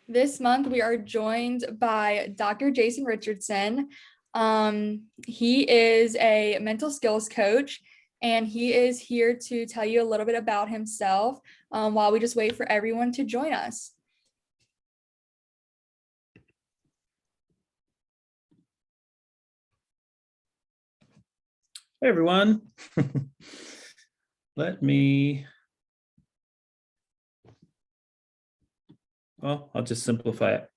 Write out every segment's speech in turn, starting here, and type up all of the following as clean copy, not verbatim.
This month we are joined by Dr. Jason Richardson. He is a mental skills coach, and he is here to tell you a little bit about himself while we just wait for everyone to join us. Hey everyone. I'll just simplify it.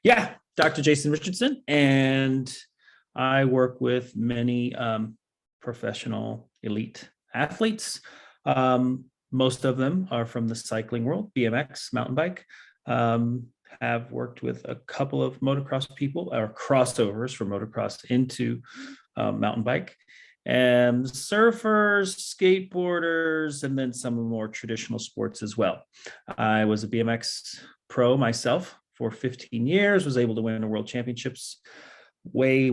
Yeah, Dr. Jason Richardson, and I work with many professional elite athletes. Most of them are from the cycling world, BMX, mountain bike. Have worked with a couple of motocross people, or crossovers from motocross into mountain bike. And surfers, skateboarders, and then some of the more traditional sports as well. I was a BMX pro myself for 15 years, was able to win the world championships way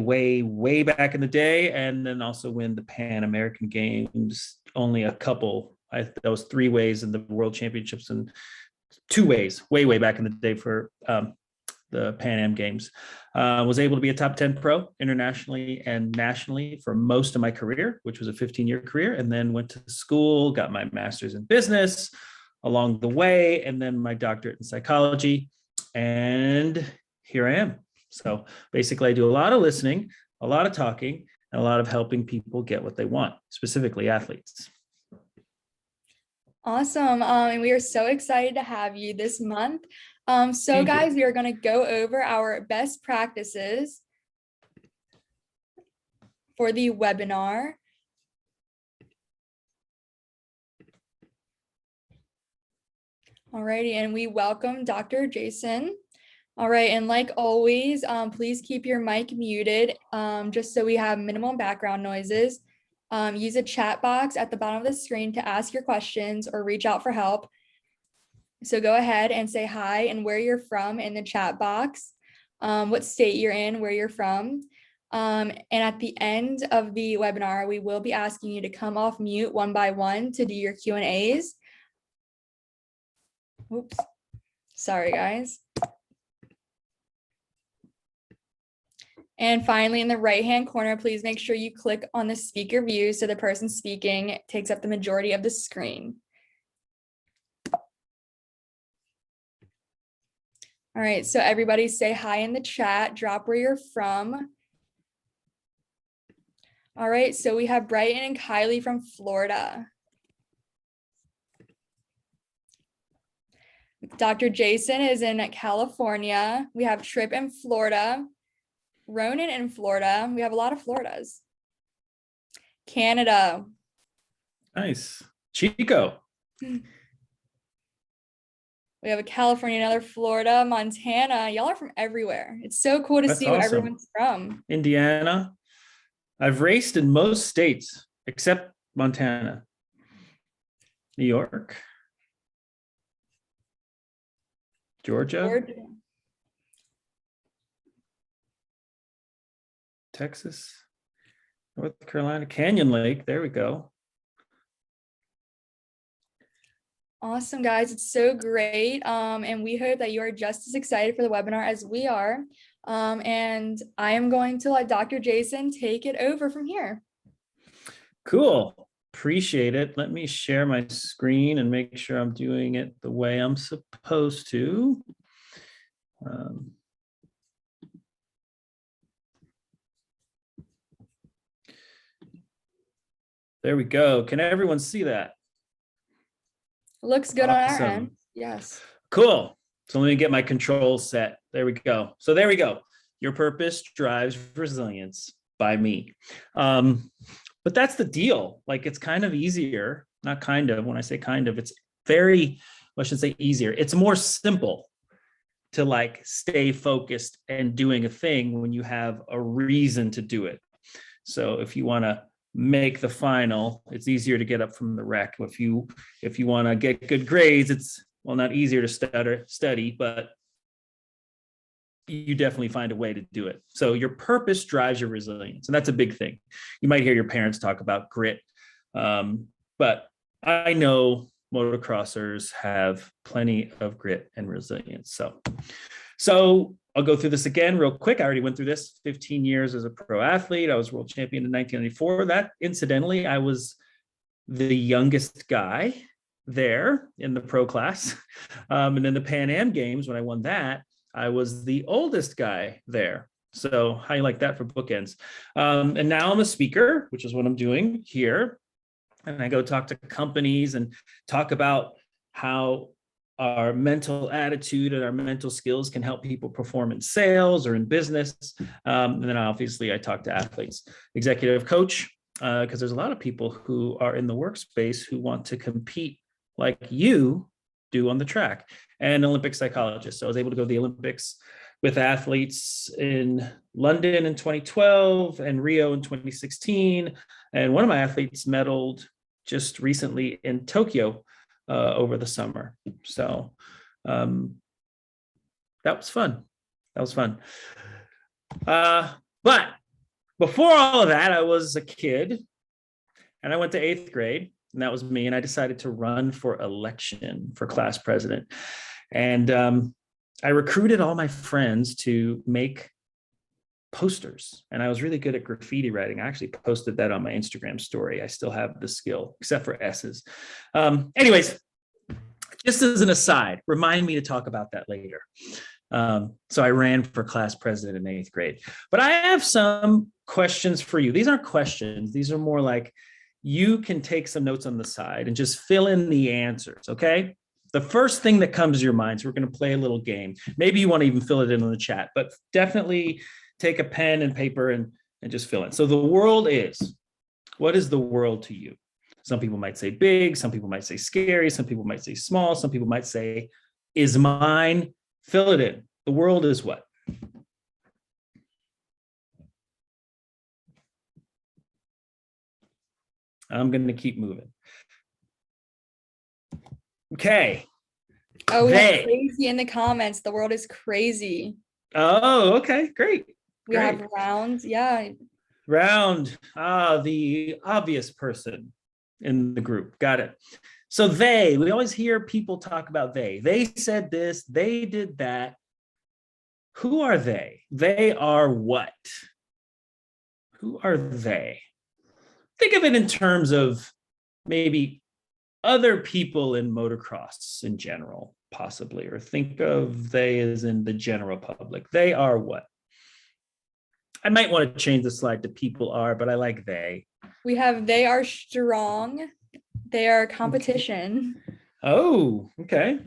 back in the day, and then also win the Pan American Games, only a couple. That was 3 ways in the world championships and 2 ways, way back in the day for the Pan Am Games. Was able to be a top 10 pro internationally and nationally for most of my career, which was a 15-year career, and then went to school, got my master's in business along the way, and then my doctorate in psychology. And here I am. So basically, I do a lot of listening, a lot of talking, and a lot of helping people get what they want, specifically athletes. Awesome. And we are so excited to have you this month. Guys, we are going to go over our best practices for the webinar. Alrighty, and we welcome Dr. Jason. All right, and like always, please keep your mic muted just so we have minimal background noises. Use a chat box at the bottom of the screen to ask your questions or reach out for help. So go ahead and say hi and where you're from in the chat box, what state you're in, where you're from. And at the end of the webinar, we will be asking you to come off mute one by one to do your Q&As. Oops, sorry guys. And finally, in the right-hand corner, please make sure you click on the speaker view so the person speaking takes up the majority of the screen. All right, so everybody say hi in the chat, drop where you're from. All right, so we have Brighton and Kylie from Florida. Dr. Jason is in California. We have Trip in Florida. Ronan in Florida. We have a lot of Floridas. Canada. Nice. Chico. We have a California, another Florida, Montana. Y'all are from everywhere. It's so cool to see where everyone's from. Indiana. I've raced in most states except Montana. New York. Georgia. Texas. North Carolina. Canyon Lake. There we go. Awesome, guys. It's so great. And we hope that you are just as excited for the webinar as we are. And I am going to let Dr. Jason take it over from here. Cool. Appreciate it. Let me share my screen and make sure I'm doing it the way I'm supposed to. There we go. Can everyone see that? Looks good on our end. Yes. Cool. So let me get my controls set. There we go. So there we go. Your purpose drives resilience by me. But that's the deal. Like, it's kind of easier, not kind of, when I say kind of, it's very, I should say easier. It's more simple to like stay focused and doing a thing when you have a reason to do it. So if you want to make the final, it's easier to get up from the wreck. If you want to get good grades, it's, well, not easier to study, but you definitely find a way to do it. So your purpose drives your resilience. And that's a big thing. You might hear your parents talk about grit. But I know motocrossers have plenty of grit and resilience. So I'll go through this again real quick. I already went through this. 15 years as a pro athlete. I was world champion in 1994. That, incidentally, I was the youngest guy there in the pro class. And in the Pan Am Games, when I won that, I was the oldest guy there. So how you like that for bookends? And now I'm a speaker, which is what I'm doing here. And I go talk to companies and talk about how our mental attitude and our mental skills can help people perform in sales or in business. And then obviously I talk to athletes, executive coach, because there's a lot of people who are in the workspace who want to compete like you do on the track, and Olympic psychologist. So I was able to go to the Olympics with athletes in London in 2012 and Rio in 2016. And one of my athletes medaled just recently in Tokyo over the summer. So that was fun. But before all of that, I was a kid and I went to 8th grade, and that was me. And I decided to run for election for class president. And I recruited all my friends to make posters, and I was really good at graffiti writing. I actually posted that on my Instagram story. I still have the skill, except for S's. Anyways, just as an aside, remind me to talk about that later. So I ran for class president in 8th grade. But I have some questions for you. These aren't questions. These are more like you can take some notes on the side and just fill in the answers, okay? The first thing that comes to your mind, so we're going to play a little game. Maybe you want to even fill it in the chat, but definitely take a pen and paper and just fill it. So the world is, what is the world to you? Some people might say big, some people might say scary, some people might say small, some people might say, is mine? Fill it in. The world is what? I'm going to keep moving. Okay. Oh, we have crazy in the comments. The world is crazy. Oh, okay. Great. We have rounds. Yeah. Round. The obvious person in the group. Got it. So we always hear people talk about they. They said this, they did that. Who are they? They are what? Who are they? Think of it in terms of maybe other people in motocross in general, possibly, or think of they as in the general public. They are what? I might want to change the slide to people are, but I like they. We have they are strong. They are competition. Oh, okay.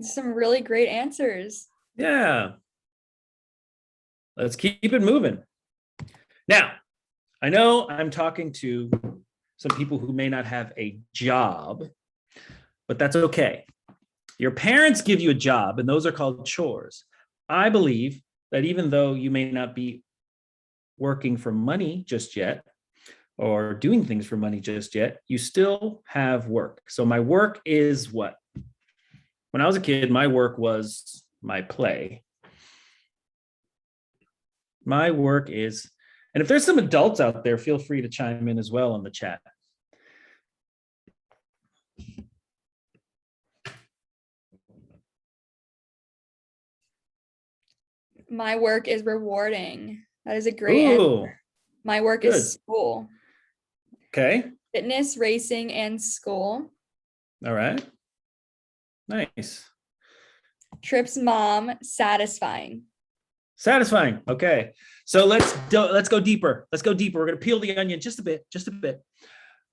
Some really great answers. Yeah. Let's keep it moving. Now, I know I'm talking to some people who may not have a job, but that's okay. Your parents give you a job, and those are called chores. I believe that even though you may not be working for money just yet, or doing things for money just yet, you still have work. So my work is what? When I was a kid, my work was my play. My work is, and if there's some adults out there, feel free to chime in as well in the chat. My work is rewarding. That is a great answer. My work is school. Okay. Fitness, racing, and school. All right. Nice. Trips, mom, satisfying. Satisfying. Okay. So let's go deeper. Let's go deeper. We're going to peel the onion just a bit.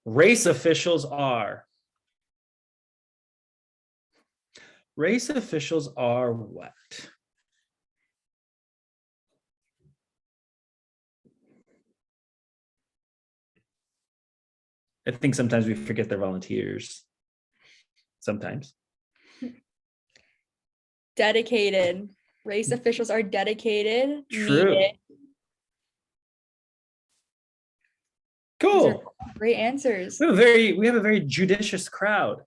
Race officials are what? I think sometimes we forget they're volunteers. Sometimes. Dedicated. Race officials are dedicated. True. Needed. Cool. Great answers. We have a very judicious crowd.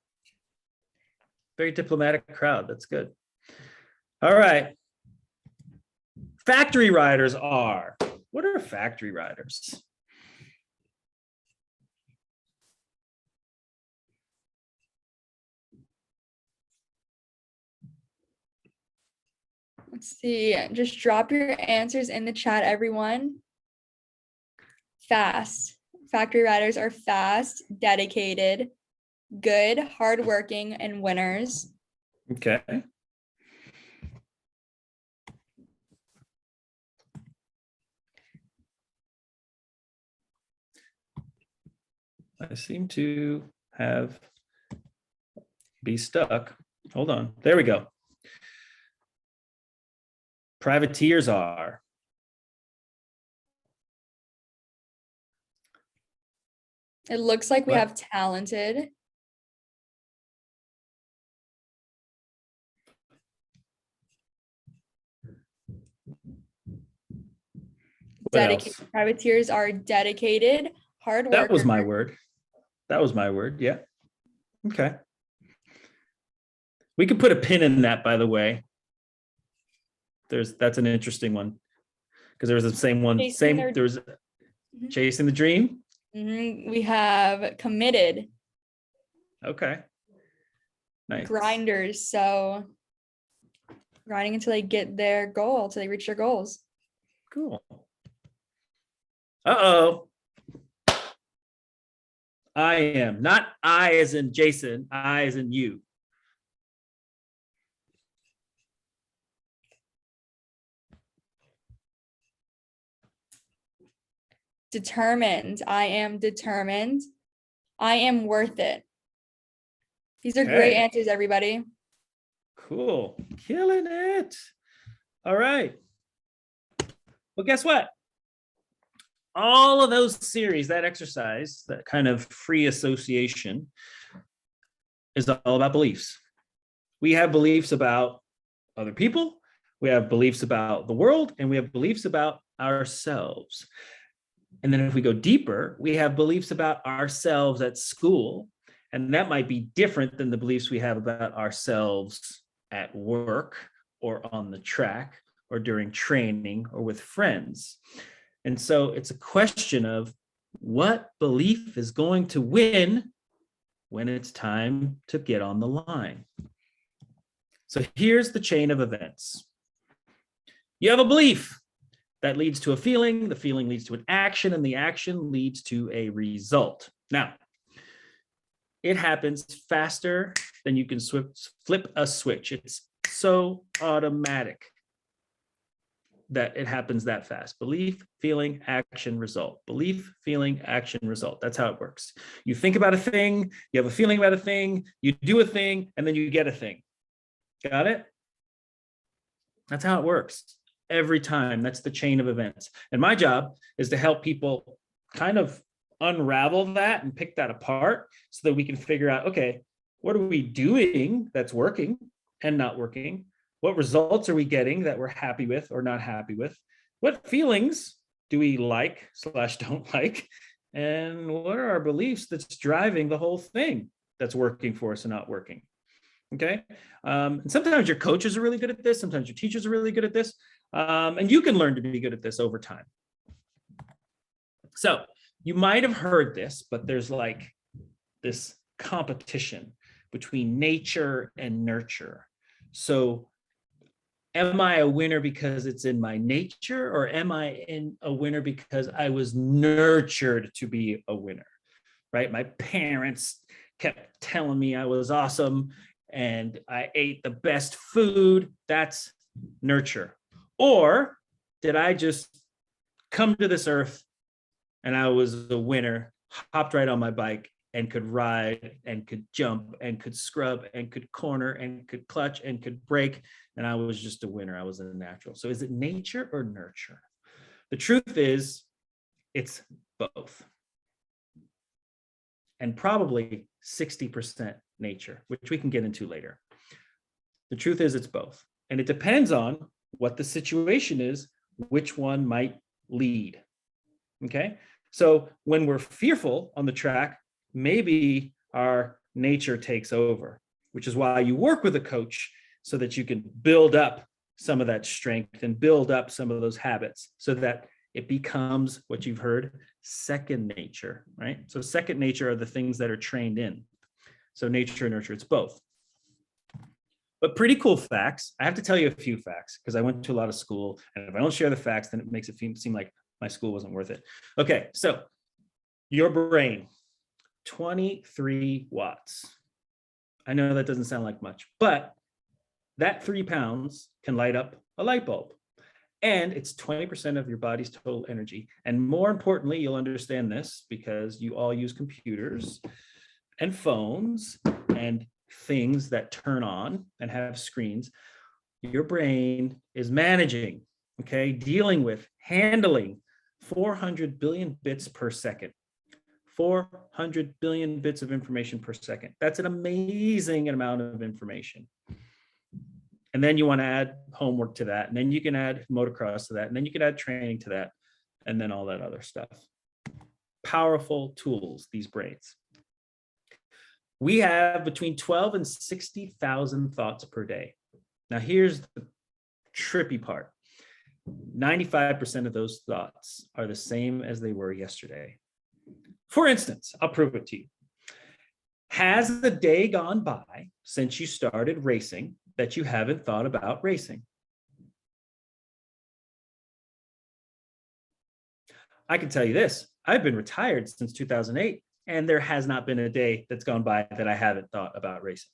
Very diplomatic crowd. That's good. All right. Factory riders are. What are factory riders? Let's see. Just drop your answers in the chat, everyone. Fast. Factory riders are fast, dedicated, good, hardworking, and winners. Okay. I seem to be stuck. Hold on. There we go. Privateers are. It looks like we What? have talented. What else? Privateers are dedicated, hard That was workers. my word. That was my word. Yeah. Okay. We could put a pin in that, by the way. That's an interesting one. Because there was the same one. There was chasing the dream. We have committed. Okay. Nice. Grinders. So grinding until they get their goal, until they reach their goals. Cool. Uh-oh. I am. Not I as in Jason, I as in you. Determined. I am determined. I am worth it. These are Okay. great answers, everybody. Cool. Killing it. All right. Well, guess what? All of those series, that exercise, that kind of free association is all about beliefs. We have beliefs about other people, we have beliefs about the world, and we have beliefs about ourselves. And then if we go deeper, we have beliefs about ourselves at school, and that might be different than the beliefs we have about ourselves at work or on the track or during training or with friends. And so it's a question of what belief is going to win when it's time to get on the line. So here's the chain of events. You have a belief that leads to a feeling, the feeling leads to an action, and the action leads to a result. Now, it happens faster than you can flip a switch. It's so automatic that it happens that fast. Belief, feeling, action, result. Belief, feeling, action, result. That's how it works. You think about a thing, you have a feeling about a thing, you do a thing, and then you get a thing. Got it? That's how it works every time. That's the chain of events. And my job is to help people kind of unravel that and pick that apart so that we can figure out, okay, what are we doing that's working and not working? What results are we getting that we're happy with or not happy with? What feelings do we like / don't like? And what are our beliefs that's driving the whole thing that's working for us and not working? Okay. And sometimes your coaches are really good at this. Sometimes your teachers are really good at this. And you can learn to be good at this over time. So you might have heard this, but there's like this competition between nature and nurture. So am I a winner because it's in my nature, or am I a winner because I was nurtured to be a winner, right? My parents kept telling me I was awesome and I ate the best food. That's nurture. Or did I just come to this earth and I was a winner, hopped right on my bike and could ride and could jump and could scrub and could corner and could clutch and could brake, and I was just a winner. I was a natural. So is it nature or nurture? The truth is it's both. And probably 60% nature, which we can get into later. The truth is it's both. And it depends on what the situation is, which one might lead. Okay. So when we're fearful on the track, maybe our nature takes over, which is why you work with a coach so that you can build up some of that strength and build up some of those habits so that it becomes what you've heard, second nature, right? So second nature are the things that are trained in. So nature and nurture, it's both. But pretty cool facts. I have to tell you a few facts because I went to a lot of school, and if I don't share the facts, then it makes it seem like my school wasn't worth it. Okay, so your brain, 23 watts. I know that doesn't sound like much, but that 3 pounds can light up a light bulb. And it's 20% of your body's total energy. And more importantly, you'll understand this because you all use computers and phones and things that turn on and have screens. Your brain is managing, okay, dealing with, handling 400 billion bits per second. 400 billion bits of information per second. That's an amazing amount of information. And then you want to add homework to that. And then you can add motocross to that. And then you can add training to that. And then all that other stuff. Powerful tools, these brains. We have between 12 and 60,000 thoughts per day. Now, here's the trippy part. 95% of those thoughts are the same as they were yesterday. For instance, I'll prove it to you. Has the day gone by since you started racing that you haven't thought about racing? I can tell you this, I've been retired since 2008, and there has not been a day that's gone by that I haven't thought about racing.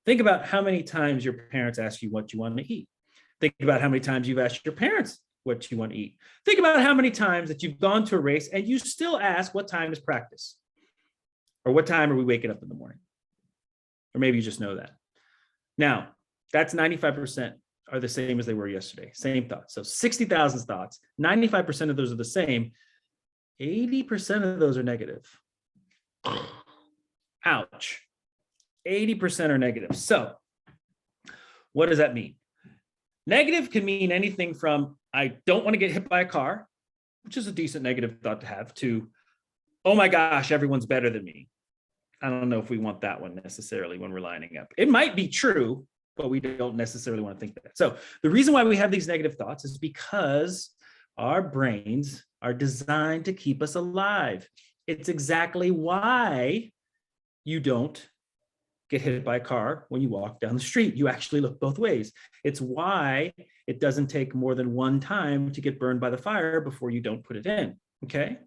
Think about how many times your parents ask you what you want to eat. Think about how many times you've asked your parents what you want to eat. Think about how many times that you've gone to a race and you still ask what time is practice, or what time are we waking up in the morning? Or maybe you just know that. Now, that's 95% are the same as they were yesterday. Same thoughts. So 60,000 thoughts, 95% of those are the same. 80% of those are negative. Ouch. 80% are negative. So what does that mean? Negative can mean anything from, I don't want to get hit by a car, which is a decent negative thought to have, to, oh my gosh, everyone's better than me. I don't know if we want that one necessarily when we're lining up. It might be true, but we don't necessarily want to think that. So the reason why we have these negative thoughts is because our brains are designed to keep us alive. It's exactly why you don't get hit by a car when you walk down the street. You actually look both ways. It's why it doesn't take more than one time to get burned by the fire before you don't put it in, okay?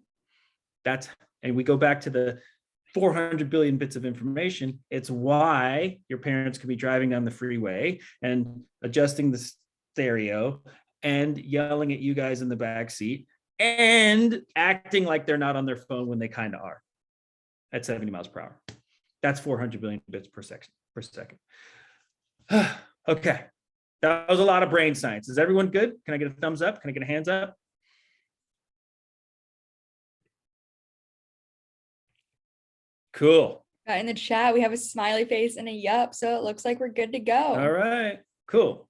And we go back to the 400 billion bits of information. It's why your parents could be driving down the freeway and adjusting the stereo and yelling at you guys in the back seat and acting like they're not on their phone when they kind of are at 70 miles per hour. That's 400 billion bits per second. Okay, that was a lot of brain science. Is everyone good? Can I get a thumbs up? Can I get a hands up? Cool. In the chat, we have a smiley face and a yup, so it looks like we're good to go. All right, cool.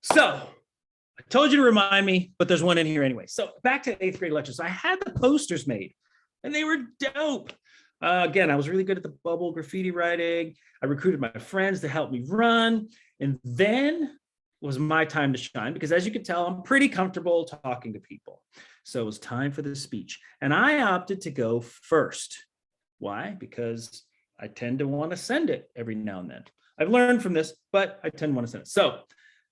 So I told you to remind me, but there's one in here anyway. So back to 8th grade lectures. I had the posters made and they were dope. Again, I was really good at the bubble graffiti writing. I recruited my friends to help me run. And then was my time to shine because, as you can tell, I'm pretty comfortable talking to people. So it was time for the speech. And I opted to go first. Why? Because I tend to want to send it every now and then. I've learned from this, but I tend to want to send it. So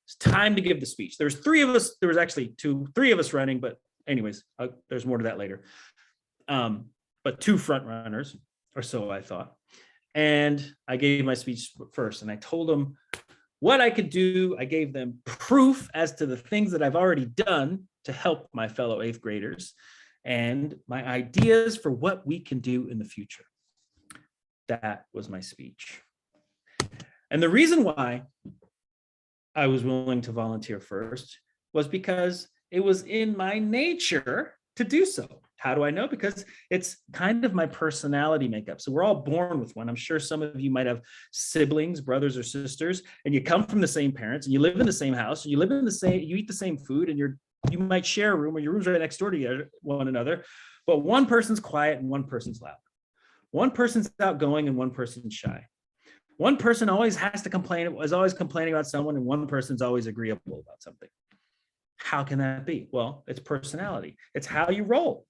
it's time to give the speech. There's 3 of us. There was actually 3 of us running, but anyways, there's more to that later. But 2 front runners, or so I thought. And I gave my speech first, and I told them what I could do. I gave them proof as to the things that I've already done to help my fellow 8th graders and my ideas for what we can do in the future. That was my speech. And the reason why I was willing to volunteer first was because it was in my nature to do so. How do I know? Because it's kind of my personality makeup. So we're all born with one. I'm sure some of you might have siblings, brothers or sisters, and you come from the same parents and you live in the same house and you eat the same food, and you might share a room, or your room's right next door to one another, but one person's quiet and one person's loud. One person's outgoing and one person's shy. One person always has to complain, is always complaining about someone, and one person's always agreeable about something. How can that be? Well, it's personality. It's how you roll.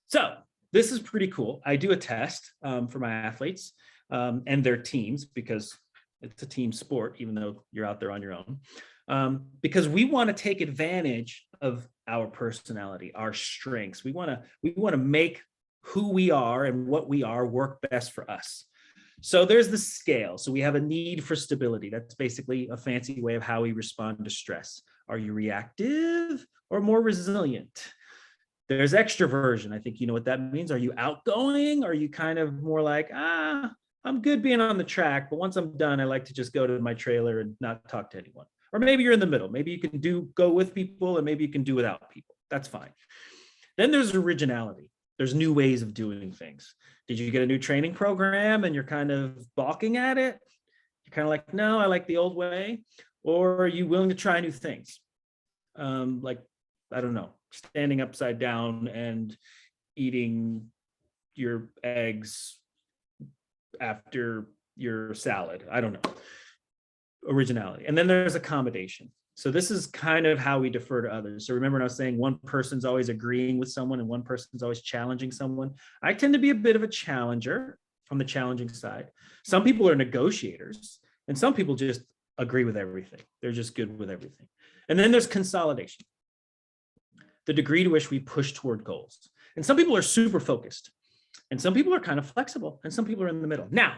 So this is pretty cool. I do a test for my athletes and their teams, because it's a team sport, even though you're out there on your own, because we want to take advantage of our personality, our strengths. We want to make who we are and what we are work best for us. So there's the scale. So we have a need for stability. That's basically a fancy way of how we respond to stress. Are you reactive or more resilient? There's extroversion. I think you know what that means. Are you outgoing? Or are you kind of more like, I'm good being on the track, but once I'm done, I like to just go to my trailer and not talk to anyone. Or maybe you're in the middle. Maybe you can go with people, and maybe you can do without people. That's fine. Then there's originality. There's new ways of doing things. Did you get a new training program and you're kind of balking at it? You're kind of like, no, I like the old way. Or are you willing to try new things? Like, I don't know, standing upside down and eating your eggs after your salad. I don't know. Originality. And then there's accommodation. So this is kind of how we defer to others. So remember when I was saying one person's always agreeing with someone and one person's always challenging someone? I tend to be a bit of a challenger from the challenging side. Some people are negotiators, and some people just agree with everything. They're just good with everything. And then there's consolidation, the degree to which we push toward goals. And some people are super focused, and some people are kind of flexible, and some people are in the middle. Now,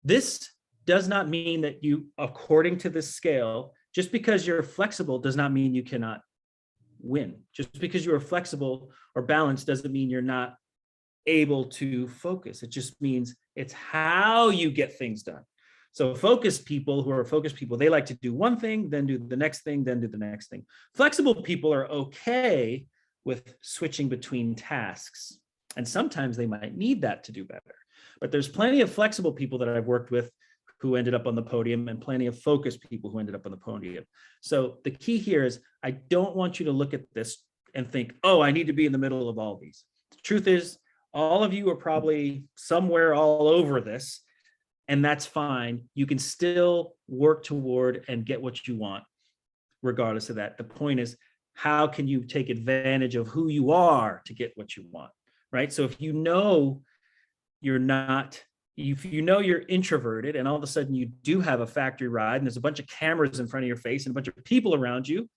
this does not mean that you, according to this scale, just because you're flexible does not mean you cannot win. Just because you are flexible or balanced doesn't mean you're not able to focus. It just means it's how you get things done. So focused people, they like to do one thing, then do the next thing, then do the next thing. Flexible people are okay with switching between tasks. And sometimes they might need that to do better. But there's plenty of flexible people that I've worked with who ended up on the podium, and plenty of focused people who ended up on the podium. So the key here is, I don't want you to look at this and think, oh, I need to be in the middle of all these. The truth is, all of you are probably somewhere all over this, and that's fine. You can still work toward and get what you want, regardless of that. The point is, how can you take advantage of who you are to get what you want, right? So if you know you're not, if you know you're introverted and all of a sudden you do have a factory ride and there's a bunch of cameras in front of your face and a bunch of people around you,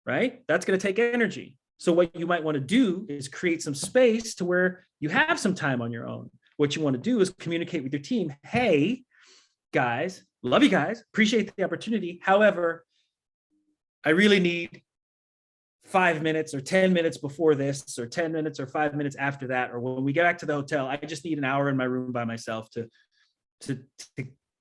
right? That's going to take energy. So what you might want to do is create some space to where you have some time on your own. What you want to do is communicate with your team. Hey, guys, love you guys, appreciate the opportunity. However, I really need 5 minutes or 10 minutes before this, or 10 minutes or 5 minutes after that, or when we get back to the hotel, I just need an hour in my room by myself to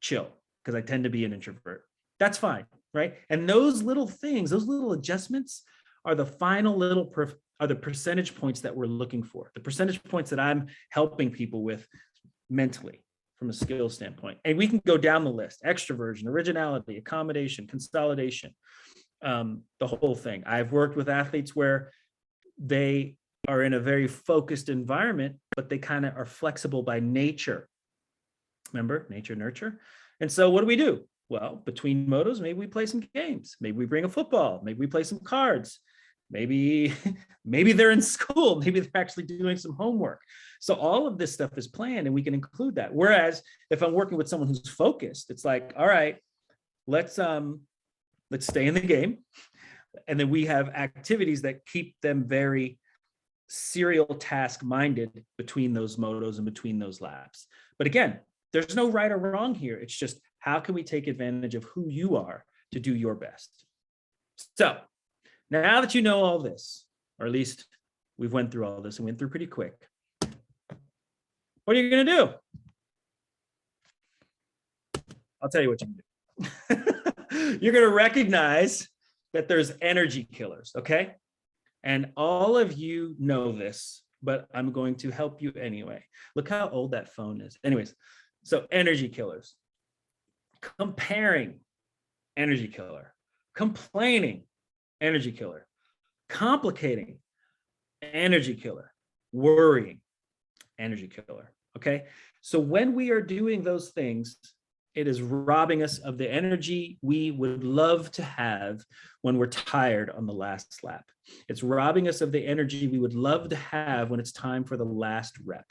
chill, because I tend to be an introvert. That's fine, right? And those little things, those little adjustments are the final little are the percentage points that we're looking for, the percentage points that I'm helping people with mentally from a skill standpoint. And we can go down the list: extroversion, originality, accommodation, consolidation, the whole thing. I've worked with athletes where they are in a very focused environment, but they kind of are flexible by nature. Remember, nature, nurture. And so what do? Well, between motos, maybe we play some games. Maybe we bring a football. Maybe we play some cards. Maybe they're in school. Maybe they're actually doing some homework. So all of this stuff is planned, and we can include that. Whereas if I'm working with someone who's focused, it's like, all right, let's stay in the game. And then we have activities that keep them very serial task minded between those motos and between those laps. But again, there's no right or wrong here. It's just, how can we take advantage of who you are to do your best? So now that you know all this, or at least we've went through all this and went through pretty quick, what are you going to do? I'll tell you what you can do. You're going to recognize that there's energy killers, okay? And all of you know this, but I'm going to help you anyway. Look how old that phone is. Anyways, so energy killers. Comparing, energy killer. Complaining, energy killer. Complicating, energy killer. Worrying, energy killer, okay? So when we are doing those things, It is robbing us of the energy we would love to have when we're tired on the last lap. It's robbing us of the energy we would love to have when it's time for the last rep.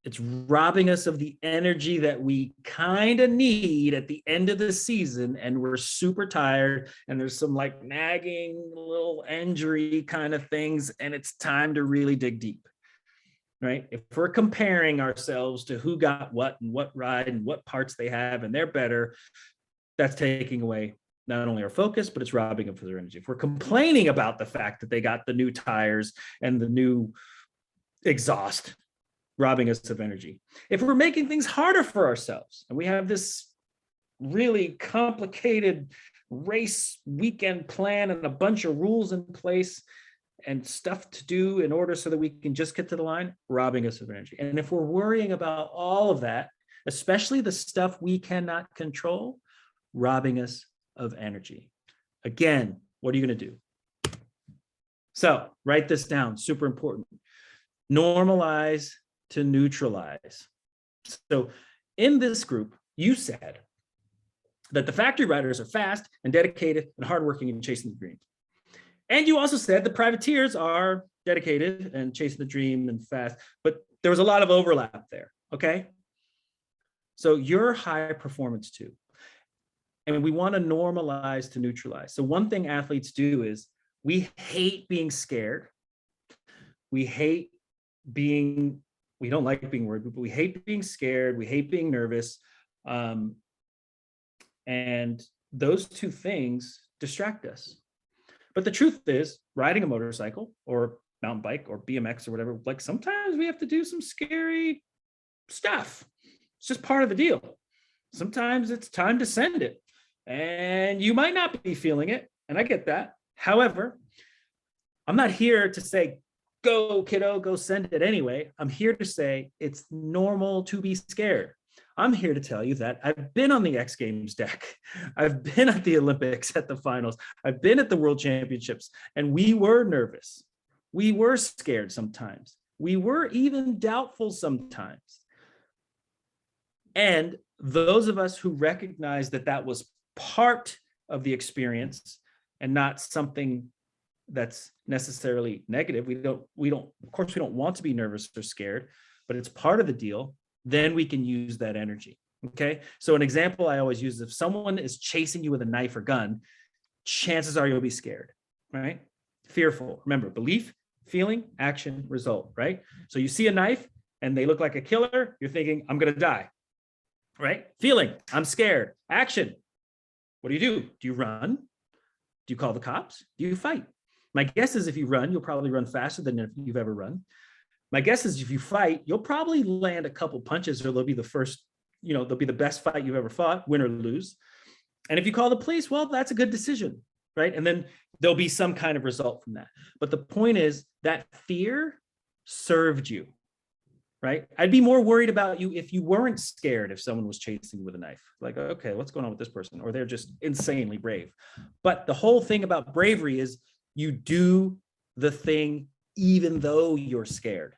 It's robbing us of the energy that we kind of need at the end of the season, and we're super tired, and there's some like nagging little injury kind of things, and it's time to really dig deep, right? If we're comparing ourselves to who got what and what ride and what parts they have and they're better, that's taking away not only our focus, but it's robbing them of their energy. If we're complaining about the fact that they got the new tires and the new exhaust, robbing us of energy. If we're making things harder for ourselves and we have this really complicated race weekend plan and a bunch of rules in place and stuff to do in order so that we can just get to the line, robbing us of energy. And if we're worrying about all of that, especially the stuff we cannot control, robbing us of energy. Again, what are you going to do? So write this down, super important. Normalize to neutralize. So in this group, you said that the factory riders are fast and dedicated and hardworking and chasing the dream. And you also said the privateers are dedicated and chasing the dream and fast, but there was a lot of overlap there, okay? So you're high performance too. And we want to normalize to neutralize. So one thing athletes do is we hate being scared. We don't like being worried, but we hate being scared. We hate being nervous. And those two things distract us. But the truth is, riding a motorcycle or mountain bike or BMX or whatever, like sometimes we have to do some scary stuff. It's just part of the deal. Sometimes it's time to send it. And you might not be feeling it. And I get that. However, I'm not here to say, go kiddo, go send it anyway. I'm here to say it's normal to be scared. I'm here to tell you that I've been on the X Games deck. I've been at the Olympics at the finals. I've been at the World Championships, and we were nervous. We were scared sometimes. We were even doubtful sometimes. And those of us who recognize that that was part of the experience and not something that's necessarily negative. Of course, we don't want to be nervous or scared, but it's part of the deal. Then we can use that energy. Okay. So an example I always use, if someone is chasing you with a knife or gun, chances are you'll be scared, right? Fearful. Remember, belief, feeling, action, result, right? So you see a knife and they look like a killer. You're thinking, I'm going to die, right? Feeling, I'm scared. Action. What do? Do you run? Do you call the cops? Do you fight? My guess is if you run, you'll probably run faster than if you've ever run. My guess is if you fight, you'll probably land a couple punches, or they'll be the first, they'll be the best fight you've ever fought, win or lose. And if you call the police, well, that's a good decision, right? And then there'll be some kind of result from that. But the point is that fear served you, right? I'd be more worried about you if you weren't scared if someone was chasing you with a knife. Like, okay, what's going on with this person? Or they're just insanely brave. But the whole thing about bravery is you do the thing even though you're scared.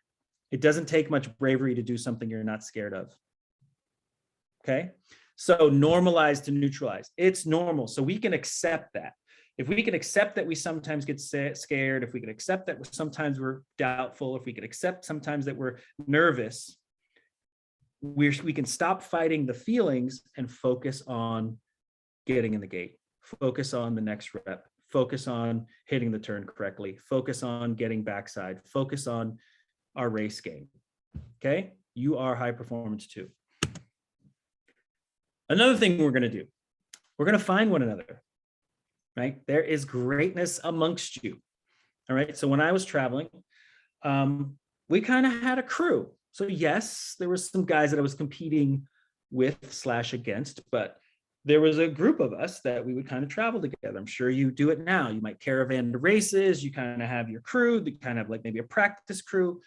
It doesn't take much bravery to do something you're not scared of. Okay? So normalize to neutralize. It's normal. So we can accept that. If we can accept that we sometimes get scared, if we can accept that sometimes we're doubtful, if we can accept sometimes that we're nervous, we can stop fighting the feelings and focus on getting in the gate. Focus on the next rep. Focus on hitting the turn correctly. Focus on getting backside. Focus on our race game. Okay? You are high performance too. Another thing we're going to do, we're going to find one another, right? There is greatness amongst you. All right. So when I was traveling, we kind of had a crew. So yes, there were some guys that I was competing with / against, but there was a group of us that we would kind of travel together. I'm sure you do it now. You might caravan to races. You kind of have your crew, you kind of like maybe a practice crew.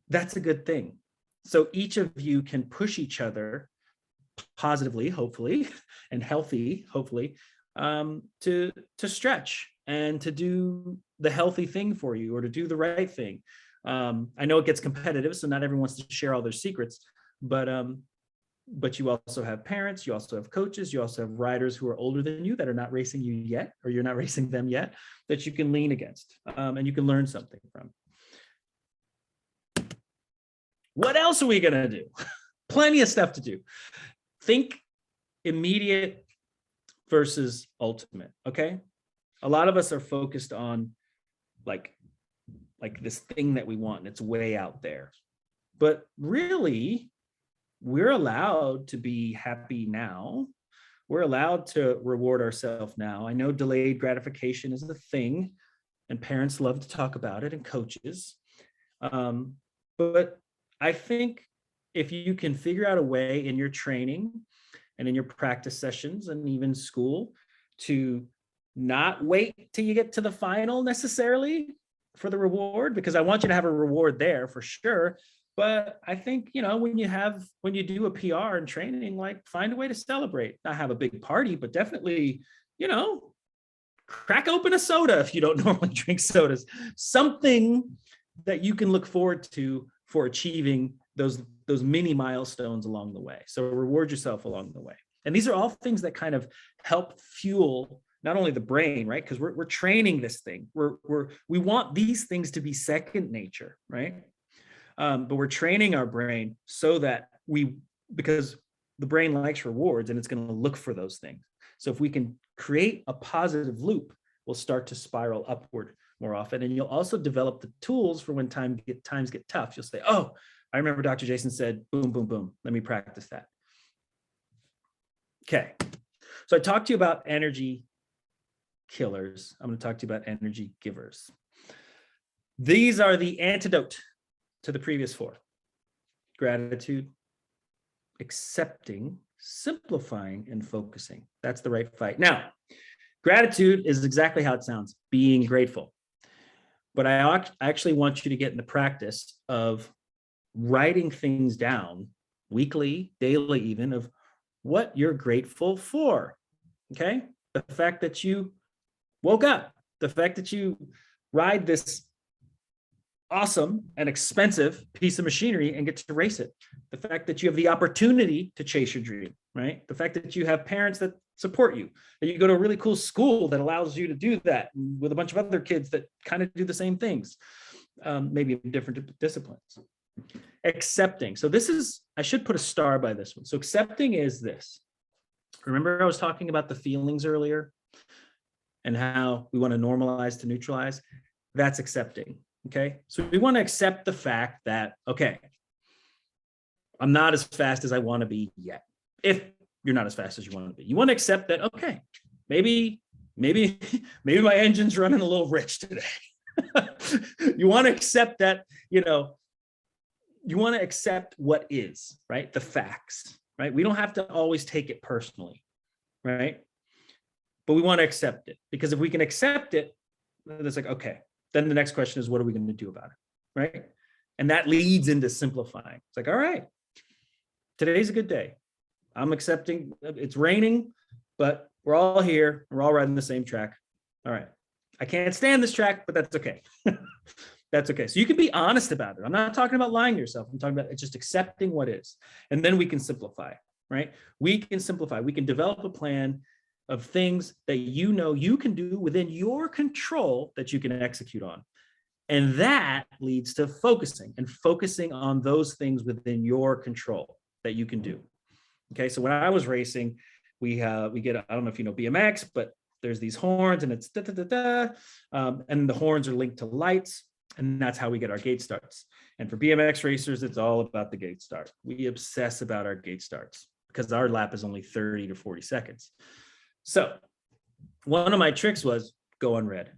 That's a good thing. So each of you can push each other positively, hopefully, and healthy, hopefully, to stretch and to do the healthy thing for you or to do the right thing. I know it gets competitive, so not everyone wants to share all their secrets, but but you also have parents, you also have coaches, you also have riders who are older than you that are not racing you yet, or you're not racing them yet, that you can lean against, and you can learn something from. What else are we going to do? Plenty of stuff to do. Think immediate versus ultimate, okay? A lot of us are focused on like this thing that we want, and it's way out there. But really, we're allowed to be happy now. We're allowed to reward ourselves now. I know delayed gratification is a thing, and parents love to talk about it, and coaches. But I think if you can figure out a way in your training and in your practice sessions and even school to not wait till you get to the final necessarily for the reward, because I want you to have a reward there for sure. But I think, when you do a PR in training, like find a way to celebrate, not have a big party, but definitely, crack open a soda if you don't normally drink sodas, something that you can look forward to for achieving those mini milestones along the way. So reward yourself along the way. And these are all things that kind of help fuel not only the brain, right? Because we're training this thing. We want these things to be second nature, right? But we're training our brain so that because the brain likes rewards and it's going to look for those things. So if we can create a positive loop, we'll start to spiral upward more often. And you'll also develop the tools for when times get tough. You'll say, oh, I remember Dr. Jason said, boom, boom, boom. Let me practice that. Okay. So I talked to you about energy killers. I'm going to talk to you about energy givers. These are the antidote to the previous four: gratitude, accepting, simplifying, and focusing. That's the right fight. Now, gratitude is exactly how it sounds, being grateful. But I actually want you to get in the practice of writing things down weekly, daily even, of what you're grateful for, okay? The fact that you woke up, the fact that you ride this awesome and expensive piece of machinery and get to race it, the fact that you have the opportunity to chase your dream, right? The fact that you have parents that support you, that you go to a really cool school that allows you to do that with a bunch of other kids that kind of do the same things, maybe in different disciplines. Accepting. So I should put a star by this one. So accepting is this. Remember I was talking about the feelings earlier and how we want to normalize to neutralize? That's accepting. Okay. So we want to accept the fact that, okay, I'm not as fast as I want to be yet. If you're not as fast as you want to be, you want to accept that, okay, maybe my engine's running a little rich today. You want to accept that, you want to accept what is, right? The facts, right? We don't have to always take it personally, right? But we want to accept it, because if we can accept it, then it's like, okay, then the next question is, what are we going to do about it, right? And that leads into simplifying. It's like, all right, today's a good day. I'm accepting it's raining, but we're all here. We're all riding the same track. All right. I can't stand this track, but that's okay. That's okay. So you can be honest about it. I'm not talking about lying to yourself. I'm talking about just accepting what is. And then we can simplify, right? We can simplify. We can develop a plan of things that you can do within your control that you can execute on. And that leads to focusing on those things within your control that you can do. Okay, so when I was racing, we get, I don't know if you know BMX, but there's these horns and it's and the horns are linked to lights, and that's how we get our gate starts. And for BMX racers, it's all about the gate start. We obsess about our gate starts because our lap is only 30 to 40 seconds. So one of my tricks was go on red.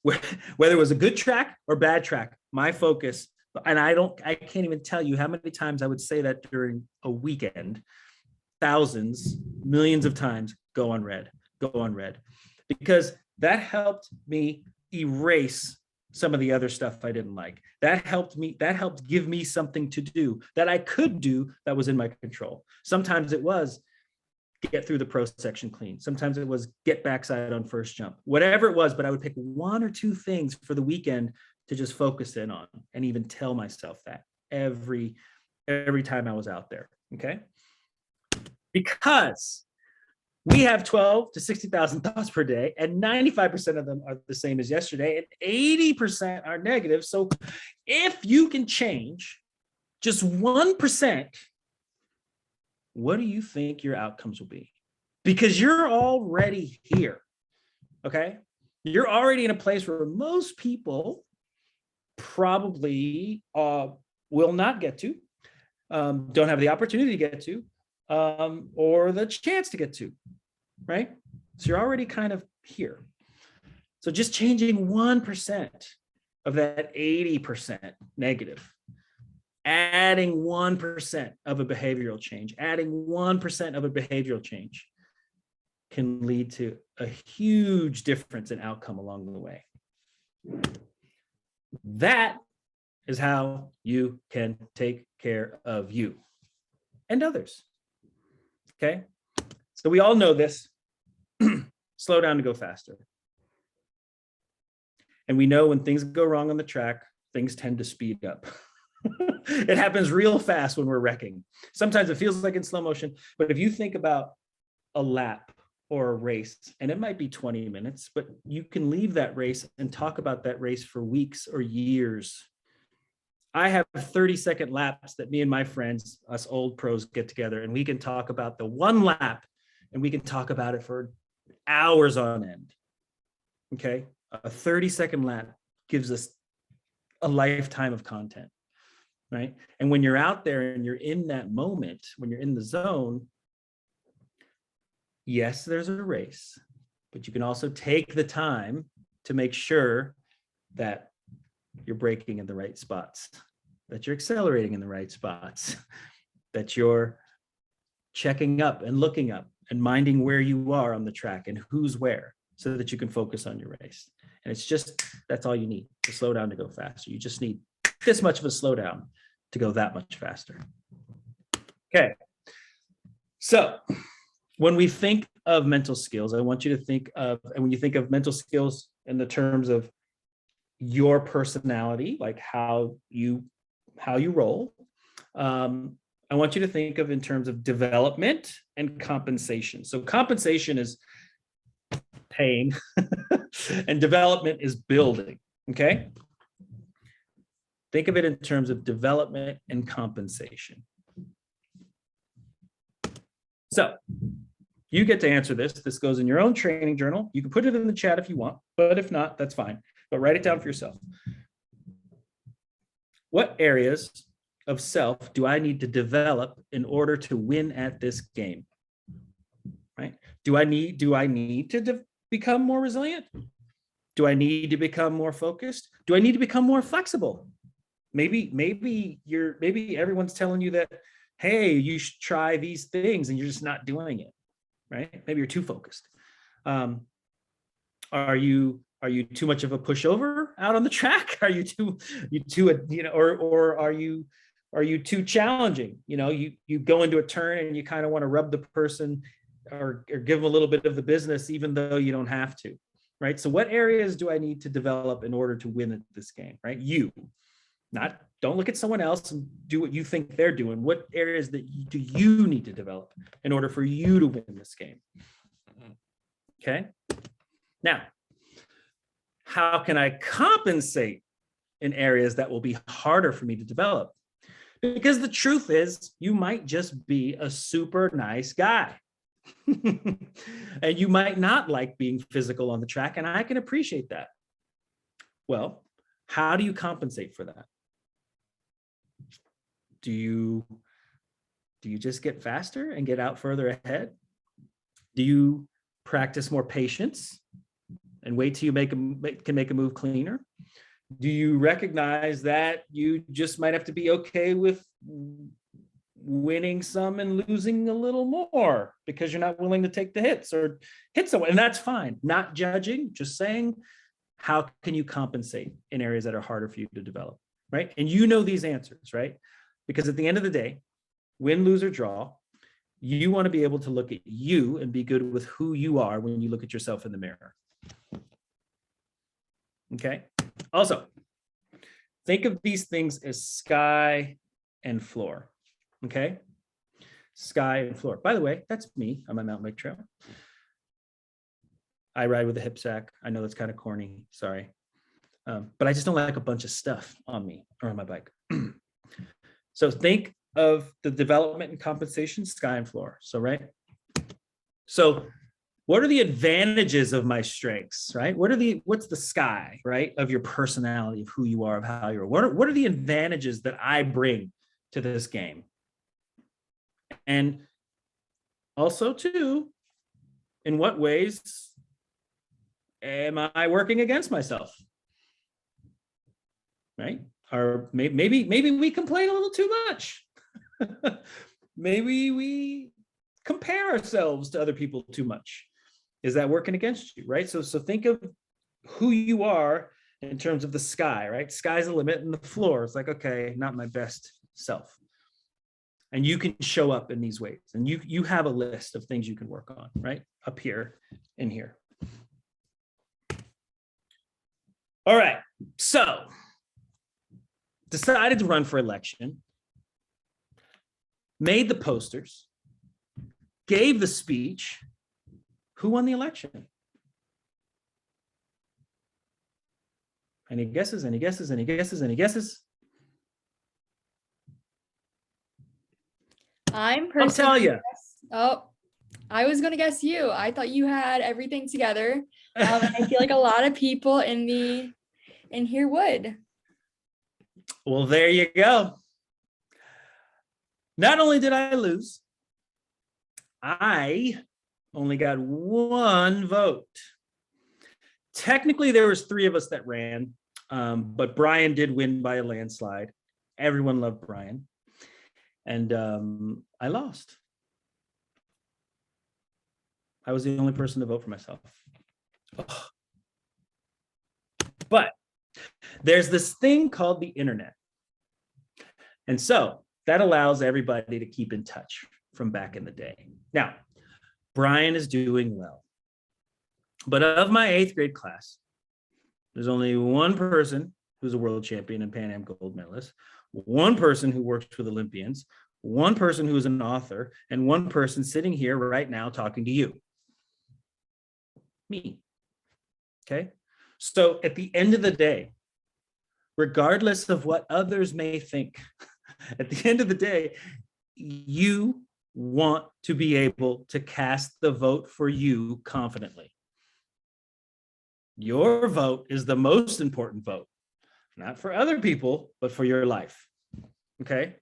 Whether it was a good track or bad track, my focus, and I can't even tell you how many times I would say that during a weekend, thousands, millions of times, go on red, because that helped me erase some of the other stuff I didn't like. That helped give me something to do that I could do that was in my control. Sometimes it was get through the pro section clean. Sometimes it was get backside on first jump, whatever it was, but I would pick one or two things for the weekend to just focus in on and even tell myself that every time I was out there. okay? Because we have 12 to 60,000 thoughts per day, and 95% of them are the same as yesterday, and 80% are negative. So if you can change just 1%, what do you think your outcomes will be? Because you're already here, okay? You're already in a place where most people probably will not get to, don't have the opportunity to get to, or the chance to get to, right? So you're already kind of here. So just changing 1% of that 80% negative, adding 1% of a behavioral change, adding 1% of a behavioral change can lead to a huge difference in outcome along the way. That is how you can take care of you and others. Okay? So we all know this. Slow down to go faster. And we know when things go wrong on the track, things tend to speed up. It happens real fast when we're wrecking. Sometimes it feels like in slow motion, but if you think about a lap or a race, and it might be 20 minutes, but you can leave that race and talk about that race for weeks or years. I have 30-second laps that me and my friends, us old pros, get together, and we can talk about the one lap, and we can talk about it for hours on end. Okay? A 30-second lap gives us a lifetime of content, right? And when you're out there and you're in that moment, when you're in the zone, yes, there's a race, but you can also take the time to make sure that you're braking in the right spots, that you're accelerating in the right spots, that you're checking up and looking up and minding where you are on the track and who's where, so that you can focus on your race. And it's just, that's all you need to slow down to go faster. You just need this much of a slowdown to go that much faster. Okay. So when we think of mental skills, I want you to think of, and when you think of mental skills in the terms of your personality, like how you roll, I want you to think of in terms of development and compensation. So compensation is paying and development is building, okay? Think of it in terms of development and compensation. So you get to answer this. This goes in your own training journal. You can put it in the chat if you want, but if not, that's fine. But write it down for yourself. What areas of self do I need to develop in order to win at this game? Right? Do I need to become more resilient? Do I need to become more focused? Do I need to become more flexible? Maybe everyone's telling you that, hey, you should try these things and you're just not doing it, right? Maybe you're too focused. Are you too much of a pushover out on the track? Are you too, or are you too challenging? You go into a turn and you kind of want to rub the person or give them a little bit of the business, even though you don't have to, right? So what areas do I need to develop in order to win at this game, right? Don't look at someone else and do what you think they're doing. What areas do you need to develop in order for you to win this game? Okay. Now, how can I compensate in areas that will be harder for me to develop? Because the truth is, you might just be a super nice guy. And you might not like being physical on the track, and I can appreciate that. Well, how do you compensate for that? Do you just get faster and get out further ahead? Do you practice more patience and wait till you can make a move cleaner? Do you recognize that you just might have to be okay with winning some and losing a little more because you're not willing to take the hits or hit someone? And that's fine. Not judging, just saying, how can you compensate in areas that are harder for you to develop, right? And you know these answers, right? Because at the end of the day, win, lose, or draw, you want to be able to look at you and be good with who you are when you look at yourself in the mirror. Okay. Also, think of these things as sky and floor. Okay. sky, and floor. By the way, that's me on my mountain bike trail. I ride with a hip sack. I know that's kind of corny, sorry. But I just don't like a bunch of stuff on me or on my bike. So think of the development and compensation, sky and floor. So, right? So what are the advantages of my strengths, right? What's the sky, right? Of your personality, of who you are, of how you are. What are the advantages that I bring to this game? And also too, in what ways am I working against myself? Right? Or maybe we complain a little too much. Maybe we compare ourselves to other people too much. Is that working against you, right? So think of who you are in terms of the sky, right? Sky's the limit, and the floor is like, okay, not my best self. And you can show up in these ways, and you have a list of things you can work on, right? Up here and here. All right, so decided to run for election, made the posters, gave the speech. Who won the election? Any guesses? Any guesses? Any guesses? Any guesses? I'll tell you. Oh, I was gonna guess you. I thought you had everything together. I feel like a lot of people in here would. Well, there you go. Not only did I lose, I only got one vote. Technically, there was 3 of us that ran, but Brian did win by a landslide. Everyone loved Brian. And I lost. I was the only person to vote for myself. Ugh. But there's this thing called the internet. And so that allows everybody to keep in touch from back in the day. Now, Brian is doing well. But of my 8th grade class, there's only one person who's a world champion and Pan Am gold medalist, one person who works with Olympians, one person who is an author, and one person sitting here right now talking to you. Me. Okay? So at the end of the day, regardless of what others may think, at the end of the day, you want to be able to cast the vote for you confidently. Your vote is the most important vote, not for other people, but for your life. Okay?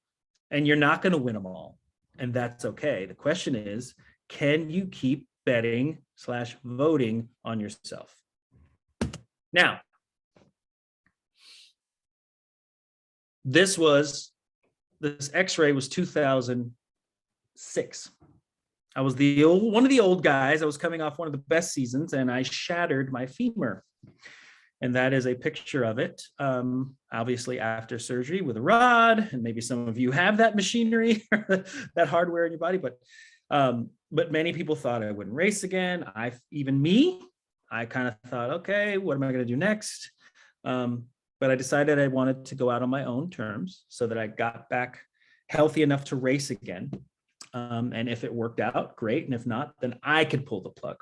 And you're not going to win them all. And that's okay. The question is, can you keep betting/voting on yourself? Now, this x-ray was 2006. I was one of the old guys. I was coming off one of the best seasons, and I shattered my femur. And that is a picture of it, obviously after surgery with a rod. And maybe some of you have that machinery, that hardware in your body. But many people thought I wouldn't race again. I kind of thought, okay, what am I going to do next? But I decided I wanted to go out on my own terms so that I got back healthy enough to race again. And if it worked out, great. And if not, then I could pull the plug.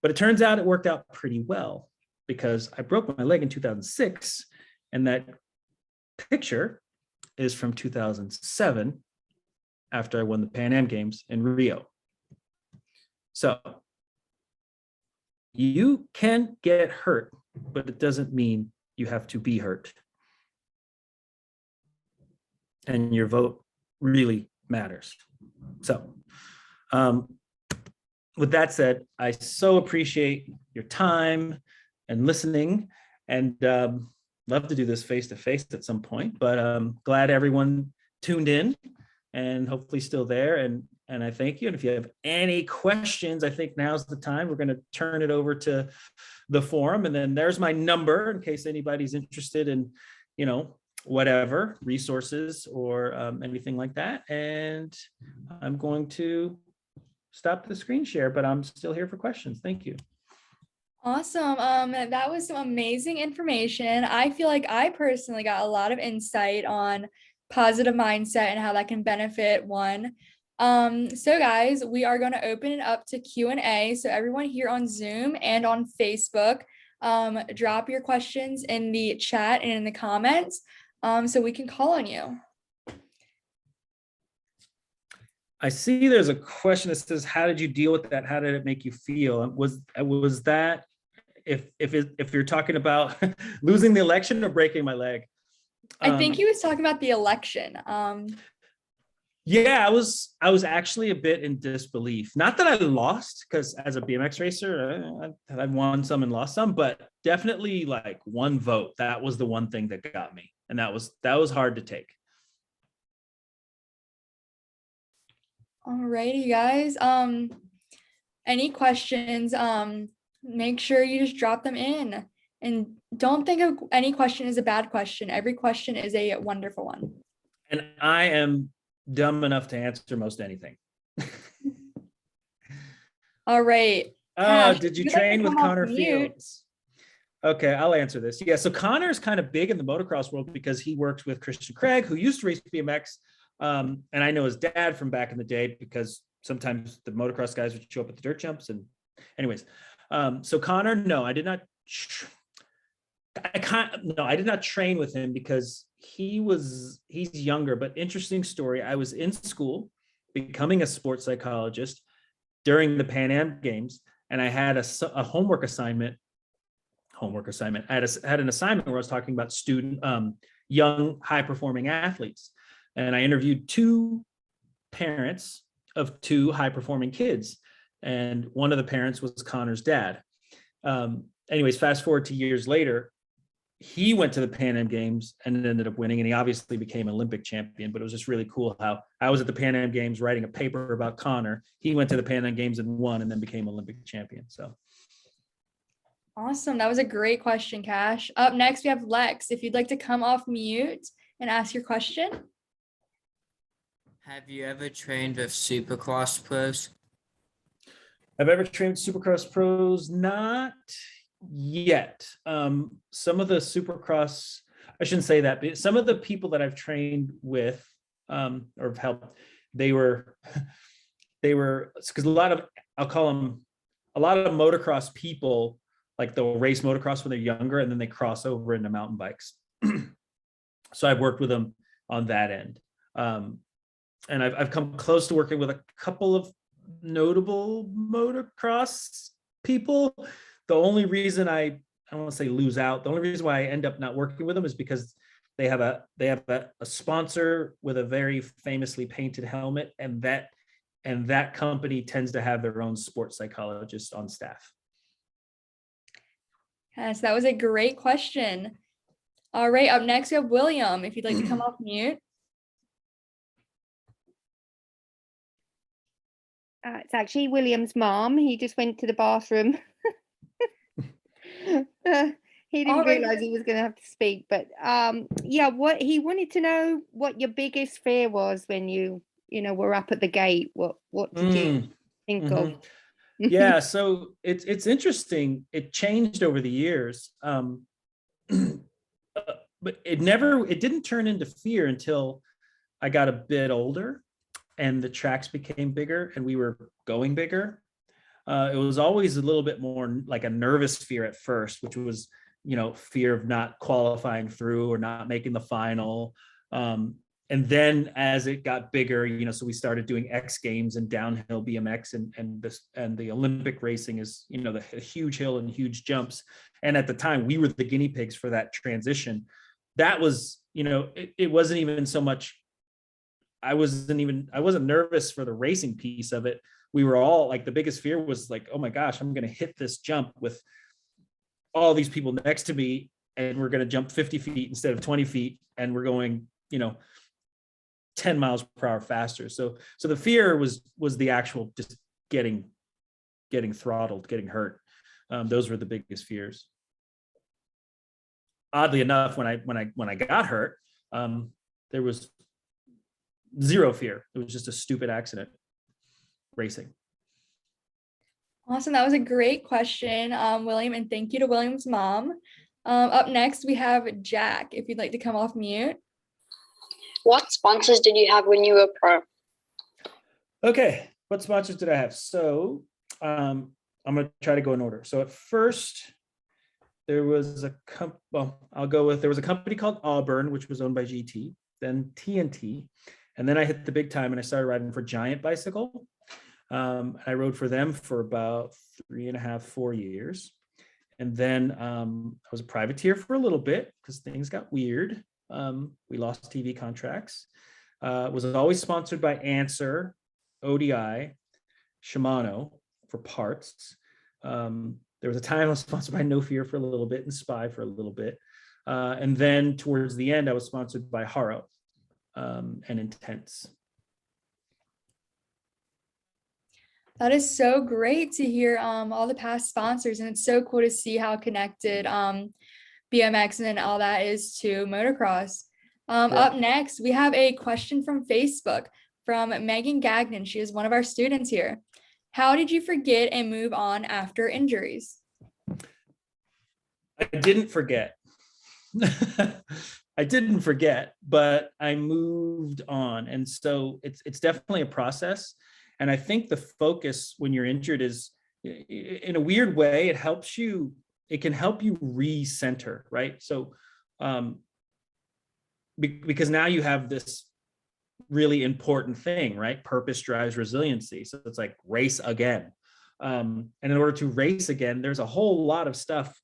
But it turns out it worked out pretty well, because I broke my leg in 2006, and that picture is from 2007 after I won the Pan Am Games in Rio. So you can get hurt, but it doesn't mean you have to be hurt. And your vote really matters. So with that said, I so appreciate your time and listening, and love to do this face-to-face at some point, but glad everyone tuned in and hopefully still there. And I thank you. And if you have any questions, I think now's the time. We're going to turn it over to the forum, and then there's my number in case anybody's interested in, whatever resources or anything like that. And I'm going to stop the screen share, but I'm still here for questions. Thank you. Awesome. That was some amazing information. I feel like I personally got a lot of insight on positive mindset and how that can benefit one. So guys, we are going to open it up to Q&A. So everyone here on Zoom and on Facebook, drop your questions in the chat and in the comments, so we can call on you. I see there's a question that says, how did you deal with that? How did it make you feel? Was that, if you're talking about losing the election or breaking my leg? I think he was talking about the election. Yeah, I was actually a bit in disbelief. Not that I lost, because as a BMX racer, I won some and lost some, but definitely like one vote. That was the one thing that got me, and that was hard to take. Alrighty, guys. Any questions? Make sure you just drop them in, and don't think of any question as a bad question. Every question is a wonderful one. And I am dumb enough to answer most anything. All right. Did you train with Connor Fields? Okay, I'll answer this. Yeah, so Connor is kind of big in the motocross world because he works with Christian Craig, who used to race BMX. And I know his dad from back in the day because sometimes the motocross guys would show up at the dirt jumps. And anyways, so Connor, no, I did not. I did not train with him because he's younger. But interesting story. I was in school becoming a sports psychologist during the Pan Am Games, and I had a homework assignment. I had an assignment where I was talking about young, high-performing athletes. And I interviewed two parents of two high-performing kids. And one of the parents was Connor's dad. Anyways, fast forward to years later, he went to the Pan Am Games and ended up winning. And he obviously became an Olympic champion, but it was just really cool how I was at the Pan Am Games writing a paper about Connor. He went to the Pan Am Games and won and then became Olympic champion. So. Awesome. That was a great question, Cash. Up next, we have Lex. If you'd like to come off mute and ask your question. Have you ever trained with Supercross pros? Have I ever trained Supercross pros? Not yet. Some of the Supercross, I shouldn't say that, but some of the people that I've trained with or have helped, they were because I'll call them a lot of motocross people, like they'll race motocross when they're younger and then they cross over into mountain bikes. So I've worked with them on that end. And I've come close to working with a couple of notable motocross people. The only reason I don't want to say lose out, the only reason why I end up not working with them is because they have a sponsor with a very famously painted helmet, and that company tends to have their own sports psychologist on staff. Yes, that was a great question. All right, up next we have William. If you'd like to come off mute. It's actually William's mom. He just went to the bathroom. He didn't realize he was going to have to speak, but yeah, what he wanted to know what your biggest fear was when you were up at the gate. What did you think of? Yeah, so it's interesting. It changed over the years, but it didn't turn into fear until I got a bit older and the tracks became bigger and we were going bigger. It was always a little bit more like a nervous fear at first, which was, fear of not qualifying through or not making the final. And then as it got bigger, so we started doing X Games and downhill BMX and the Olympic racing is, the huge hill and huge jumps. And at the time we were the guinea pigs for that transition. That was, it wasn't even so much, I wasn't nervous for the racing piece of it. We were all like, the biggest fear was like, oh my gosh, I'm going to hit this jump with all these people next to me. And we're going to jump 50 feet instead of 20 feet. And we're going, 10 miles per hour faster. So the fear was the actual just getting throttled, getting hurt. Those were the biggest fears. Oddly enough, when I got hurt, there was zero fear. It was just a stupid accident racing. Awesome. That was a great question, William, and thank you to William's mom. Up next, we have Jack. If you'd like to come off mute. What sponsors did you have when you were pro? Okay, what sponsors did I have? So I'm going to try to go in order. So at first, there was a there was a company called Auburn, which was owned by GT, then TNT, and then I hit the big time and I started riding for Giant Bicycle. I rode for them for about 3.5, 4 years. And then I was a privateer for a little bit because things got weird. We lost TV contracts. Was always sponsored by Answer, ODI, Shimano for parts. There was a time I was sponsored by No Fear for a little bit and Spy for a little bit. And then towards the end, I was sponsored by Haro and Intense. That is so great to hear all the past sponsors, and it's so cool to see how connected BMX and all that is to motocross. Up next, we have a question from Facebook from Megan Gagnon. She is one of our students here. How did you forget and move on after injuries? I didn't forget. I didn't forget, but I moved on. And so it's definitely a process. And I think the focus when you're injured is, in a weird way, it can help you recenter, right? So because now you have this really important thing, right? Purpose drives resiliency. So it's like race again. And in order to race again, there's a whole lot of stuff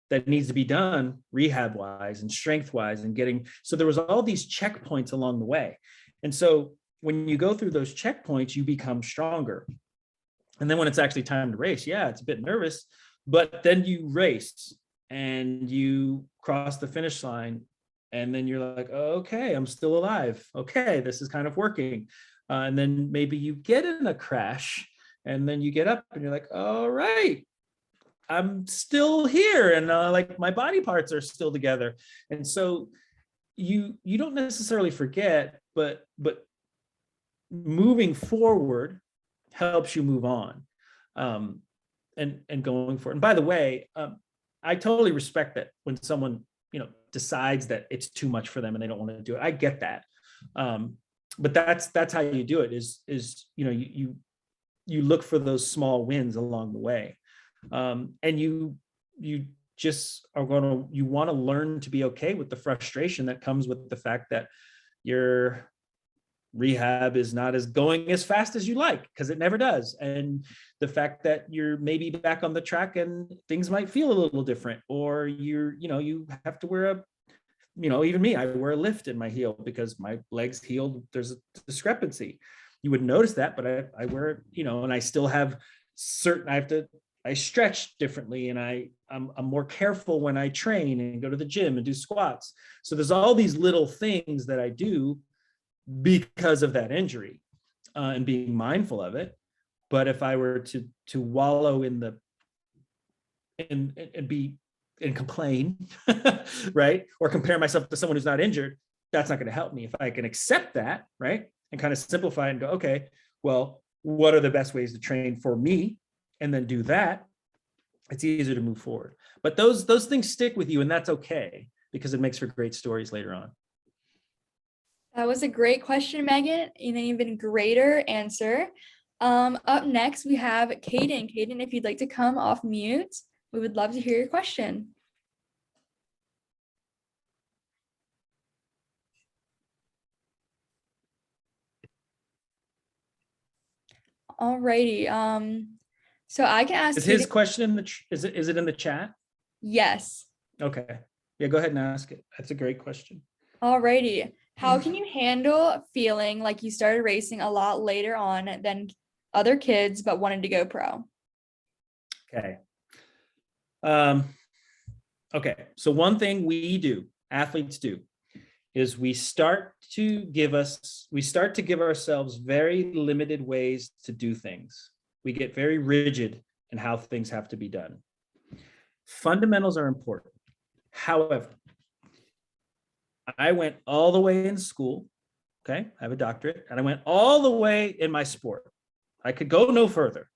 that needs to be done rehab wise and strength wise and so there was all these checkpoints along the way. And so when you go through those checkpoints, you become stronger. And then when it's actually time to race, yeah, it's a bit nervous, but then you race and you cross the finish line. And then you're like, oh, okay, I'm still alive. Okay, this is kind of working. And then maybe you get in a crash and then you get up and you're like, all right, I'm still here. And like my body parts are still together. And so you don't necessarily forget, but moving forward helps you move on and going forward. And by the way, I totally respect that when someone, decides that it's too much for them and they don't want to do it. I get that. But that's how you do it is, you look for those small wins along the way. And you just you want to learn to be okay with the frustration that comes with the fact that your rehab is not going as fast as you like, because it never does. And the fact that you're maybe back on the track and things might feel a little different, or you have to wear even me, I wear a lift in my heel because my legs healed. There's a discrepancy. You wouldn't notice that, but I wear it, and I still have I stretch differently, and I'm more careful when I train and go to the gym and do squats. So there's all these little things that I do because of that injury, and being mindful of it. But if I were to wallow and complain, right, or compare myself to someone who's not injured, that's not going to help me. If I can accept that, right, and kind of simplify and go, okay, well, what are the best ways to train for me, and then do that, it's easier to move forward. But those things stick with you, and that's okay, because it makes for great stories later on. That was a great question, Megan, and an even greater answer. Up next, we have Kaden. Kaden, if you'd like to come off mute, we would love to hear your question. Alrighty. So I can ask. Is his question is it in the chat? Yes. Okay. Yeah, go ahead and ask it. That's a great question. Alrighty. How can you handle feeling like you started racing a lot later on than other kids, but wanted to go pro? Okay. Okay. So one thing athletes do, is we start to give ourselves very limited ways to do things. We get very rigid in how things have to be done. Fundamentals are important. However, I went all the way in school. Okay. I have a doctorate, and I went all the way in my sport. I could go no further.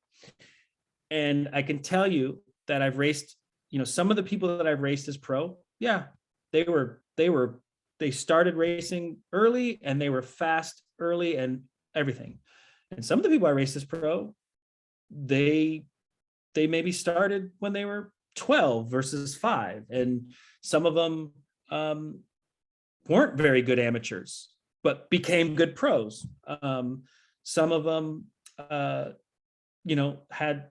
And I can tell you that I've raced, some of the people that I've raced as pro. Yeah, they started racing early, and they were fast early and everything. And some of the people I raced as pro, they maybe started when they were 12 versus 5, and some of them weren't very good amateurs but became good pros. Some of them had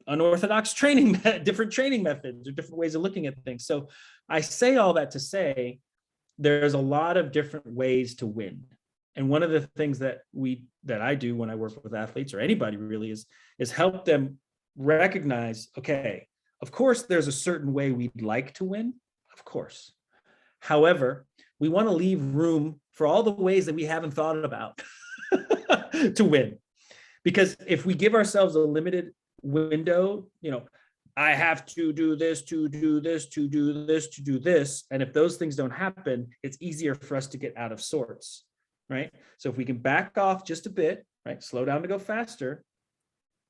unorthodox training, different training methods or different ways of looking at things. So I say all that to say there's a lot of different ways to win. And one of the things that I do when I work with athletes or anybody really is help them recognize, okay, of course, there's a certain way we'd like to win, of course. However, we want to leave room for all the ways that we haven't thought about to win. Because if we give ourselves a limited window, I have to do this, to do this, to do this, to do this. And if those things don't happen, it's easier for us to get out of sorts, right? So if we can back off just a bit, right, slow down to go faster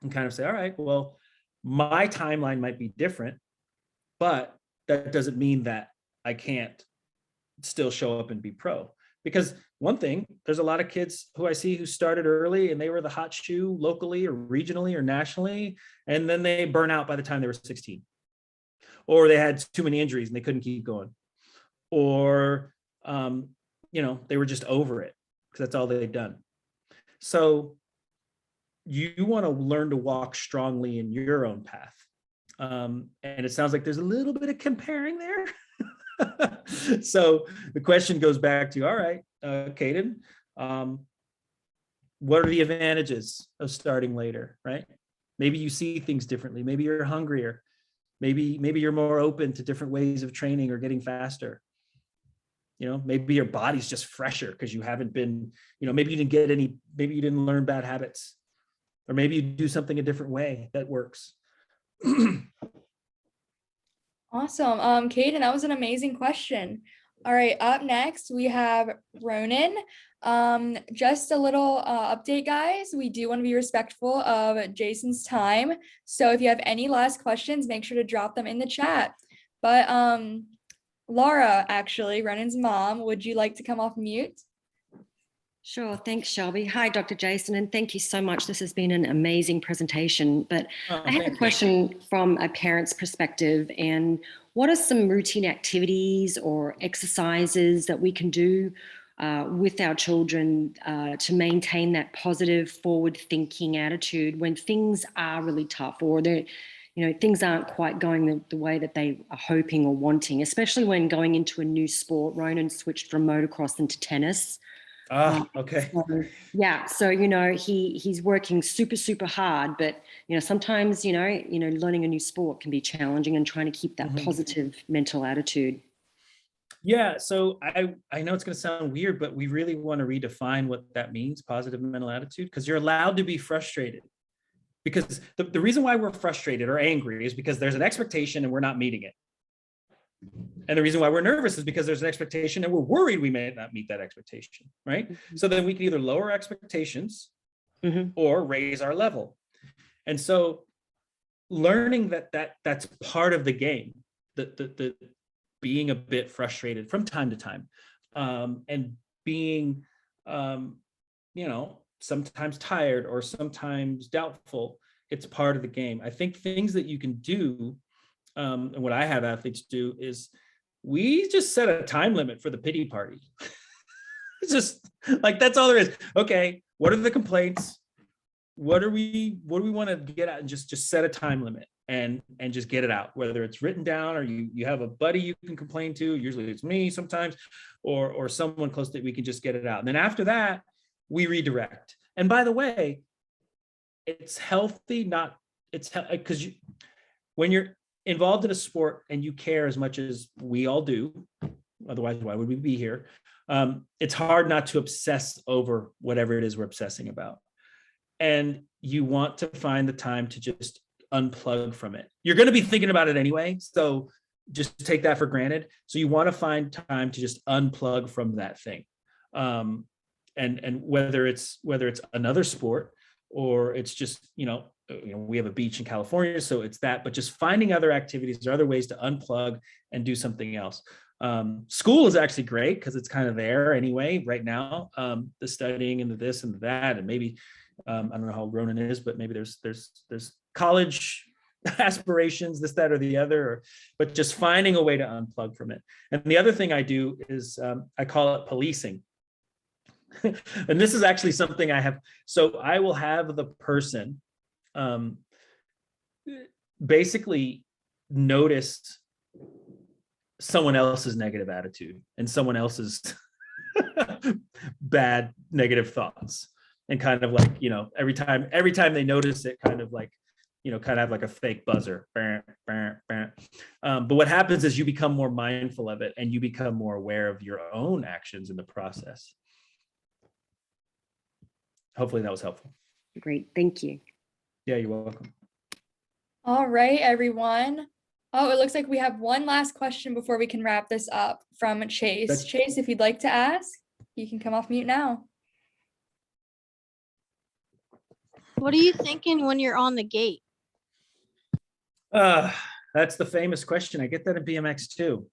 and kind of say, all right, well, my timeline might be different, but that doesn't mean that I can't still show up and be pro. Because one thing, there's a lot of kids who I see who started early and they were the hot shoe locally or regionally or nationally, and then they burn out by the time they were 16. Or they had too many injuries and they couldn't keep going. Or, they were just over it because that's all they'd done. So you want to learn to walk strongly in your own path. And it sounds like there's a little bit of comparing there. So the question goes back to, all right, Caden, what are the advantages of starting later, right? Maybe you see things differently. Maybe you're hungrier. Maybe you're more open to different ways of training or getting faster. Maybe your body's just fresher because you haven't been, maybe you didn't learn bad habits, or maybe you do something a different way that works. Awesome. Caden, that was an amazing question. All right, up next we have Ronan. Just a little update, guys. We do want to be respectful of Jason's time. So if you have any last questions, make sure to drop them in the chat. But Laura, actually, Ronan's mom, would you like to come off mute? Sure. Thanks, Shelby. Hi, Dr. Jason, and thank you so much. This has been an amazing presentation. But I had a question from a parent's perspective. And what are some routine activities or exercises that we can do with our children to maintain that positive, forward-thinking attitude when things are really tough, or things aren't quite going the way that they are hoping or wanting, especially when going into a new sport? Ronan switched from motocross into tennis. Okay. So he's working super, super hard, but sometimes learning a new sport can be challenging, and trying to keep that positive mental attitude. Yeah, so I know it's going to sound weird, but we really want to redefine what that means, positive mental attitude, because you're allowed to be frustrated. Because the reason why we're frustrated or angry is because there's an expectation and we're not meeting it. And the reason why we're nervous is because there's an expectation and we're worried we may not meet that expectation, right? So then we can either lower expectations or raise our level. And so learning that's part of the game, the being a bit frustrated from time to time, and being, sometimes tired or sometimes doubtful, it's part of the game. I think things that you can do, and what I have athletes do, is we just set a time limit for the pity party. It's just like, that's all there is. Okay, what are the complaints? What do we want to get at? And just set a time limit and just get it out, whether it's written down or you have a buddy you can complain to. Usually it's me sometimes, or someone close that we can just get it out. And then after that, we redirect. And by the way, it's healthy, because when you're involved in a sport and you care as much as we all do, otherwise why would we be here? It's hard not to obsess over whatever it is we're obsessing about. And you want to find the time to just unplug from it. You're going to be thinking about it anyway, so just take that for granted. So you want to find time to just unplug from that thing. And whether it's another sport, or it's just, we have a beach in California, so it's that, but just finding other activities or other ways to unplug and do something else. School is actually great because it's kind of there anyway right now, the studying and the this and that, and maybe I don't know how Ronan is, but maybe there's college aspirations, this, that, or the other, but just finding a way to unplug from it. And the other thing I do is I call it policing. And this is actually something I have. So I will have the person basically notice someone else's negative attitude and someone else's bad negative thoughts, and kind of like, you know, every time they notice it, kind of like, you know, kind of have like a fake buzzer. But what happens is you become more mindful of it and you become more aware of your own actions in the process. Hopefully that was helpful. Great, thank you. Yeah, you're welcome. All right, everyone. Oh, it looks like we have one last question before we can wrap this up from Chase. Chase, if you'd like to ask, you can come off mute now. What are you thinking when you're on the gate? That's the famous question. I get that in BMX too.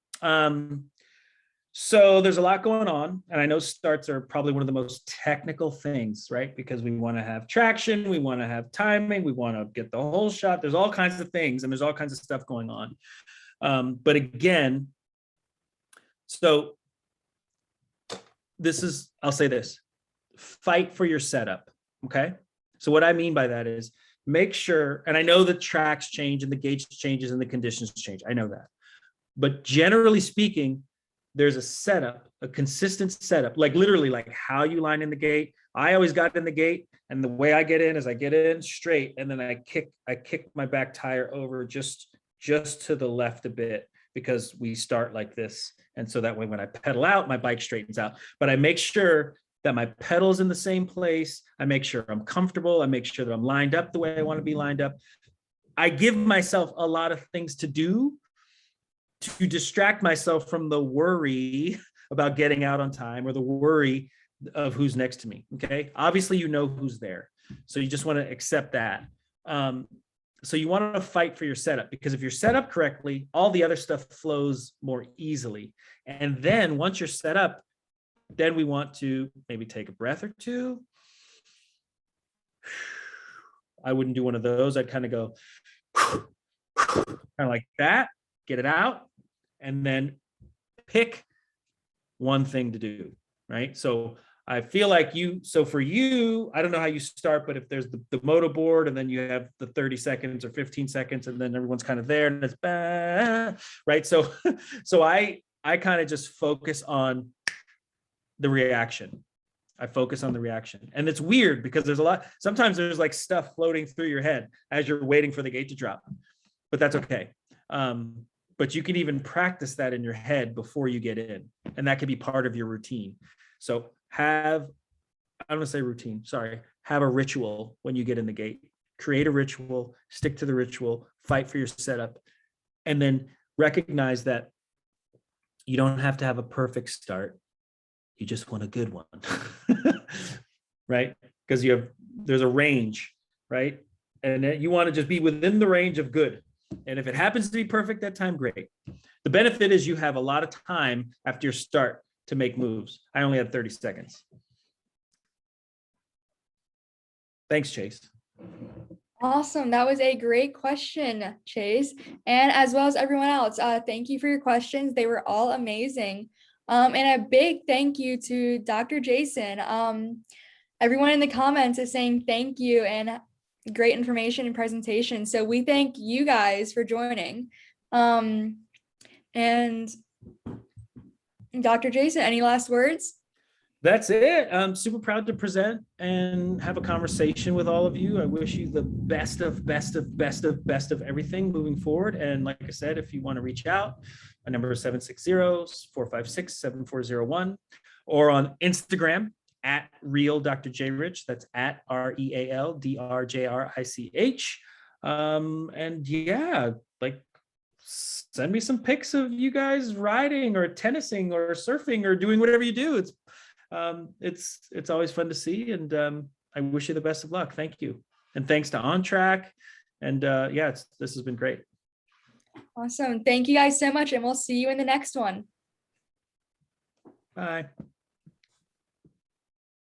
So there's a lot going on, and I know starts are probably one of the most technical things, right? Because we want to have traction, we want to have timing, we want to get the whole shot. There's all kinds of things, and there's all kinds of stuff going on. But again, so this is, I'll say this, fight for your setup, okay? So what I mean by that is make sure, and I know the tracks change and the gauge changes and the conditions change, I know that. But generally speaking, there's a setup, a consistent setup, like literally like how you line in the gate. I always got in the gate, and the way I get in is I get in straight, and then I kick my back tire over just to the left a bit, because we start like this. And so that way when I pedal out, my bike straightens out. But I make sure that my pedal's in the same place. I make sure I'm comfortable. I make sure that I'm lined up the way I want to be lined up. I give myself a lot of things to do to distract myself from the worry about getting out on time, or the worry of who's next to me, okay? Obviously, you know who's there. So you just want to accept that. So you want to fight for your setup, because if you're set up correctly, all the other stuff flows more easily. And then once you're set up, then we want to maybe take a breath or two. I wouldn't do one of those. I'd kind of go kind of like that, get it out, and then pick one thing to do, right? So I feel like so for you, I don't know how you start, but if there's the moto board, and then you have the 30 seconds or 15 seconds, and then everyone's kind of there, and it's right. So I kind of just focus on the reaction. I focus on the reaction. And it's weird because sometimes there's like stuff floating through your head as you're waiting for the gate to drop, but that's okay. But you can even practice that in your head before you get in, and that could be part of your routine. So have a ritual when you get in the gate. Create a ritual, stick to the ritual, fight for your setup, and then recognize that you don't have to have a perfect start. You just want a good one, right? Because there's a range, right? And you want to just be within the range of good. And if it happens to be perfect that time, great. The benefit is you have a lot of time after your start to make moves. I only had 30 seconds. Thanks, Chase. Awesome. That was a great question, Chase. And as well as everyone else, thank you for your questions. They were all amazing. And a big thank you to Dr. Jason. Everyone in the comments is saying thank you and great information and presentation. So we thank you guys for joining. And Dr. Jason, any last words? That's it. I'm super proud to present and have a conversation with all of you. I wish you the best of everything moving forward. And like I said, if you want to reach out, my number is 760-456-7401, or on Instagram at Real Dr. J Rich. That's at REALDRJRICH. And yeah, like send me some pics of you guys riding or tennising or surfing or doing whatever you do. It's always fun to see, and I wish you the best of luck. Thank you, and thanks to On Track, and yeah, this has been great. Awesome. Thank you guys so much, and we'll see you in the next one. Bye.